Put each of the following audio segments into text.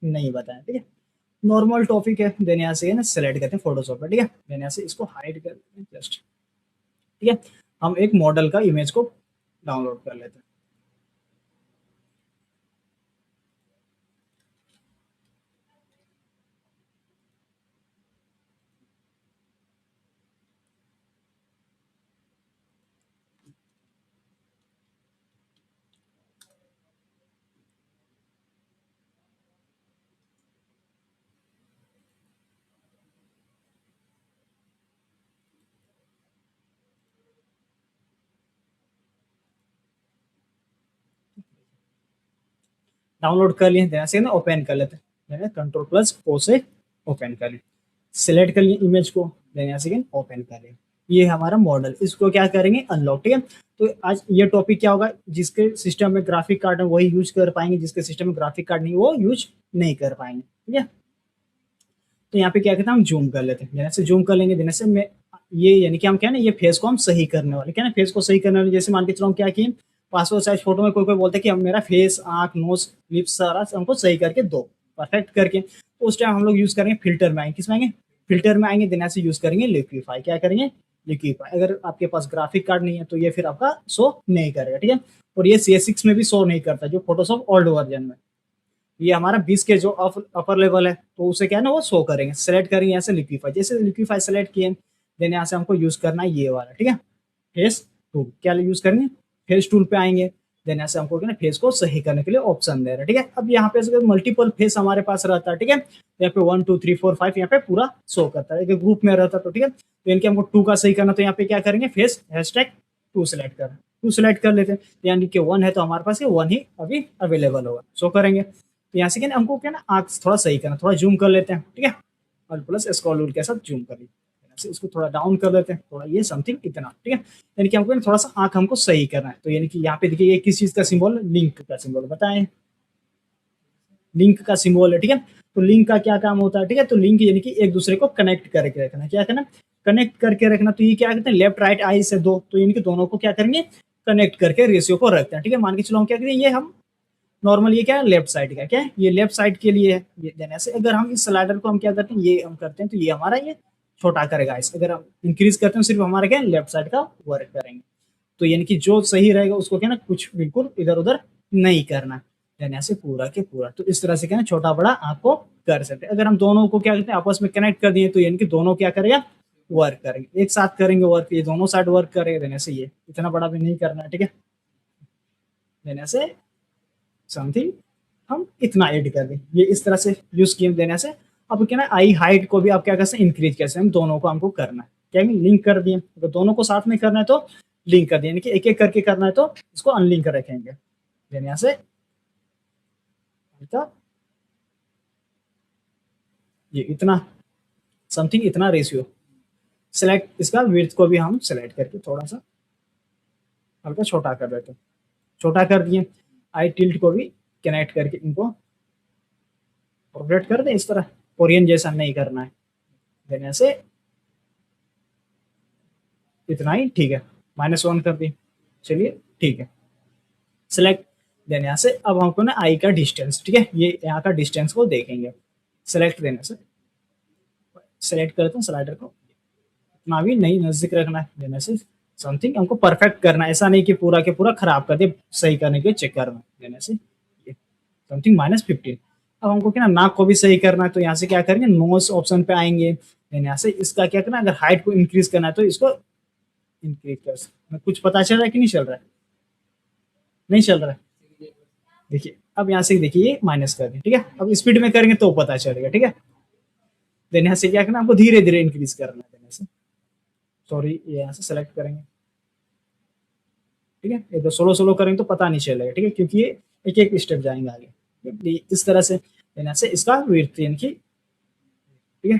नहीं बताया, ठीक है। नॉर्मल टॉपिक है, देन यहाँ से है ना सेलेक्ट करते हैं फोटोशॉप पे, ठीक है। देन यहाँ से इसको हाइड कर देते हैं जस्ट, ठीक है। हम एक मॉडल का इमेज को डाउनलोड कर लेते हैं। डाउनलोड कर लिए, देन से ना ओपन कर लेते हैं, कंट्रोल प्लस ओ से ओपन कर लें। सिलेक्ट कर लिए इमेज को, देन यहाँ से ओपन कर लें। ये हमारा मॉडल, इसको क्या करेंगे अनलॉक, ठीक है। तो आज ये टॉपिक क्या होगा, जिसके सिस्टम में ग्राफिक कार्ड है वही यूज कर पाएंगे, जिसके सिस्टम में ग्राफिक कार्ड नहीं वो यूज नहीं कर पाएंगे, ठीक है। तो यहाँ पे क्या कहते हैं, हम जूम कर लेते हैं, जैसे जूम कर लेंगे, जैसे मैं ये यानी कि हम क्या ना ये फेस को हम सही करने वाले, क्या ना फेस को सही करने वाले। जैसे मान के चलो हम क्या किए, पासपोर्ट साइज फोटो में कोई कोई बोलता है कि हम मेरा फेस, आंख, नोज, लिप्स सारा हमको सही करके दो, परफेक्ट करके। तो उस टाइम हम लोग यूज करेंगे फिल्टर में आएंगे, किस में आएंगे, फिल्टर में आएंगे, देना से यूज करेंगे लिक्विफाई। क्या करेंगे, लिक्विफाई। अगर आपके पास ग्राफिक कार्ड नहीं है तो ये फिर आपका शो नहीं करेगा, ठीक है। और ये CS6 में भी शो नहीं करता, जो फोटोशॉप ओल्ड वर्जन में। ये हमारा 20 के जो अपर लेवल है तो उसे क्या है ना वो शो करेंगे। सेलेक्ट करेंगे यहाँ से लिक्विफाई, जैसे लिक्विफाई सेलेक्ट किए, देन यहाँ से हमको यूज करना है ये वाला, ठीक है, फेस टूल। क्या यूज करेंगे, फेस टूल पे आएंगे, देन यहाँ से हमको क्या ना फेस को सही करने के लिए ऑप्शन दे रहा है, ठीक है। अब यहाँ पे मल्टीपल फेस हमारे पास रहता है, ठीक है। यहाँ पे 1 2 3 4 5 यहाँ पे पूरा शो करता है, ग्रुप में रहता है, तो ठीक है। तो इनके हमको 2 का सही करना, तो यहाँ पे क्या करेंगे, फेस #2 सेलेक्ट कर, 2 सेलेक्ट कर लेते हैं। यानी कि 1 है तो हमारे पास ये 1 ही अभी अवेलेबल होगा, शो करेंगे। तो यहाँ से क्या हमको क्या ना आंख थोड़ा सही करना, थोड़ा जूम कर लेते हैं, ठीक है। और प्लस स्क्रॉल रूल के साथ जूम कर लीजिए, इसको थोड़ा डाउन कर देते हैं, थोड़ा ये समथिंग इतना, ठीक है। यानी कि हमको थोड़ा सा आंख हमको सही करना है। तो यानी कि यहाँ पे देखिए ये किस चीज का सिंबल, लिंक का सिंबल बताएं, लिंक का सिंबल है, ठीक है। तो लिंक का क्या काम होता है, ठीक है। तो लिंक यानी कि एक दूसरे को कनेक्ट करके रखना, क्या करना, कनेक्ट करके रखना। तो ये क्या कहते हैं, लेफ्ट राइट आई से दो, तो यानी कि दोनों को क्या करेंगे, कनेक्ट करके रेशियो को रखते हैं, ठीक है। मान के चलो हम क्या करें, ये हम नॉर्मल ये क्या है लेफ्ट साइड का, क्या है ये लेफ्ट साइड के लिए है। ये देने से अगर हम इस स्लाइडर को हम क्या करते हैं, ये हम करते हैं तो ये हमारा ये छोटा करेगा इस, अगर हम इंक्रीज करते हैं सिर्फ हमारा क्या लेफ्ट साइड का वर्क करेंगे। तो यानी कि जो सही रहेगा उसको क्या ना कुछ बिल्कुल इधर उधर नहीं करना, देने से पूरा के पूरा। तो इस तरह से क्या ना छोटा बड़ा आपको कर सकते हैं। अगर हम दोनों को क्या करते हैं आपस में कनेक्ट कर दिए, तो यानी कि दोनों क्या करेगा, वर्क करेंगे, एक साथ करेंगे वर्क, ये दोनों साइड वर्क करेंगे। देने से ये इतना बड़ा भी नहीं करना है, ठीक है। देने से समथिंग हम इतना ऐड कर दें, ये इस तरह से यूज किए देने से। अब क्या ना आई हाइट को भी आप क्या कर सकते हैं, इंक्रीज कैसे, हम दोनों को हमको करना है, क्या लिंक कर दिए। अगर दोनों को साथ में करना है तो लिंक कर दिए, यानी कि एक एक करके करना है तो इसको अनलिंक रखेंगे। देन यहाँ से ये इतना समथिंग इतना रेशियो सेलेक्ट, इसका विड्थ को भी हम सेलेक्ट करके थोड़ा सा हल्का छोटा कर देते हैं, छोटा कर दिए। आई टिल्ट को भी कनेक्ट करके इनको रोटेट कर दें इस तरह, कोरियन जैसा नहीं करना है। देने से इतना ही ठीक है, -1 कर दी, चलिए ठीक है। सेलेक्ट, देने यहाँ से अब हमको ना आई का डिस्टेंस, ठीक है, ये यहाँ का डिस्टेंस को देखेंगे। सेलेक्ट देने से सेलेक्ट करते हैं स्लाइडर को, इतना भी नहीं नजदीक रखना है। देने से समथिंग हमको परफेक्ट करना है, ऐसा नहीं कि पूरा के पूरा खराब कर दे सही करने के चक्कर में। देने से समथिंग -15। अब हमको क्या ना नाक को भी सही करना है, तो यहाँ से क्या करेंगे, नोज ऑप्शन पे आएंगे, देन यहाँ से इसका क्या करना है, अगर हाइट को इंक्रीज करना है तो इसको इंक्रीज कर सकते। कुछ पता चल रहा है कि नहीं चल रहा है, नहीं चल रहा है, देखिए अब यहाँ से देखिए माइनस कर दें, ठीक है। अब स्पीड में करेंगे तो पता चलेगा, ठीक है। देन यहाँ से क्या करना, हमको धीरे धीरे इंक्रीज करना है। देने से सॉरी, ये यहाँ से सेलेक्ट करेंगे, ठीक है। ये तो सोलो सोलो करेंगे तो पता नहीं चलेगा, ठीक है, क्योंकि ये एक एक स्टेप जाएंगे आगे इस तरह से। देने से इसका विड्थ यानी कि ठीक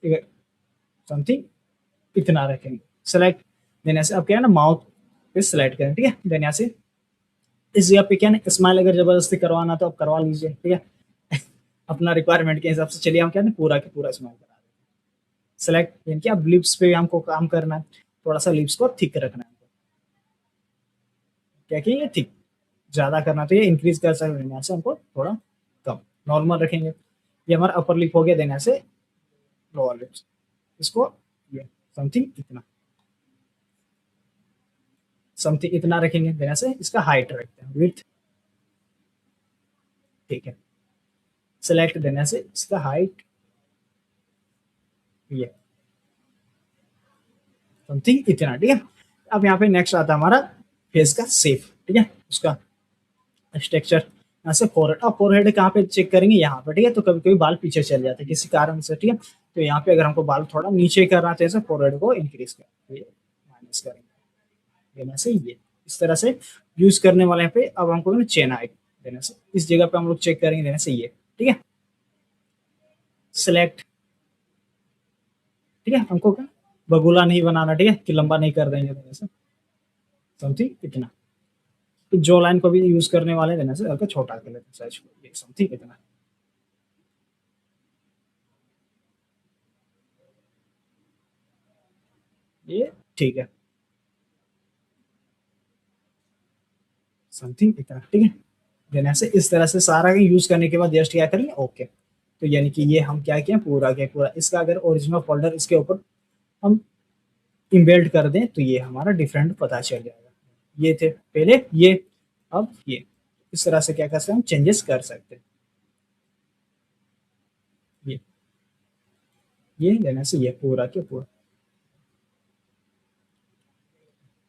है समथिंग इतना रखेंगे। सेलेक्ट, देने से अब क्या है ना माउथ पे सेलेक्ट करें, ठीक है। देन यहाँ से इस जगह पे क्या ना स्माइल अगर जबरदस्ती करवाना तो आप करवा लीजिए, ठीक है। अपना रिक्वायरमेंट के हिसाब से। चलिए हम क्या है पूरा के पूरा स्माइल करा दें। सेलेक्ट, यानी कि अब लिप्स पे हमको काम करना है, थोड़ा सा लिप्स को थिक रखना है, क्या कि ये थिक ज्यादा करना तो ये इंक्रीज कर सकते हैं, यहाँ से हमको थोड़ा कम, नॉर्मल रखेंगे। ये हमारा अपर लिप हो गया, देने से लोअर लिप्स, इसको ये समथिंग इतना रखेंगे, देने से इसका हाइट रखते हैं, विड्थ, ठीक है। सेलेक्ट देने से इसका हाइट ये समथिंग इतना, ठीक है। अब यहाँ पे नेक्स्ट आता है हमारा फेस का शेप, ठीक है, उसका स्ट्रक्चर। यहाँ से फोरहेड, अब फोरहेड कहाँ पे चेक करेंगे, यहाँ पे, ठीक है। तो कभी कभी बाल पीछे चल जाते हैं किसी कारण से, ठीक है। तो यहाँ पे अगर हमको बाल थोड़ा नीचे करना चाहिए, फोरहेड को इंक्रीज कर माइनस करेंगे, देने से ये इस तरह से यूज करने वाले। यहाँ पे अब हमको चेन हाइट देने से इस जगह पे हम लोग चेक करेंगे, देने से ये, ठीक है। सिलेक्ट, ठीक है, हमको क्या बगुला नहीं बनाना, ठीक है, कि लंबा नहीं कर देंगे, देने से समथिंग इतना। तो जो लाइन को भी यूज करने वाले देने से हल्का छोटा कर लेते हैं साइज को, ये समथिंग इतना, ये ठीक है, समथिंग इतना, ठीक है। देने से इस तरह से सारा यूज करने के बाद जस्ट क्या करेंगे, ओके। तो यानी कि ये हम क्या किए, पूरा के पूरा इसका अगर ओरिजिनल फोल्डर इसके ऊपर हम इम्बेल्ट कर दें तो ये हमारा डिफरेंट पता चल जाएगा। ये थे पहले, ये अब ये, इस तरह से क्या कर सकते हैं, हम चेंजेस कर सकते हैं। ये देने से ये पूरा के पूरा,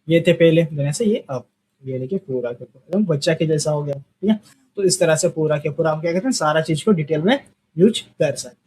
ये थे पहले, देने से ये अब, ये देखिए पूरा के पूरा एकदम बच्चा के जैसा हो गया, ठीक है। तो इस तरह से पूरा के पूरा हम क्या कहते हैं, सारा चीज को डिटेल में यूज कर सकते हैं।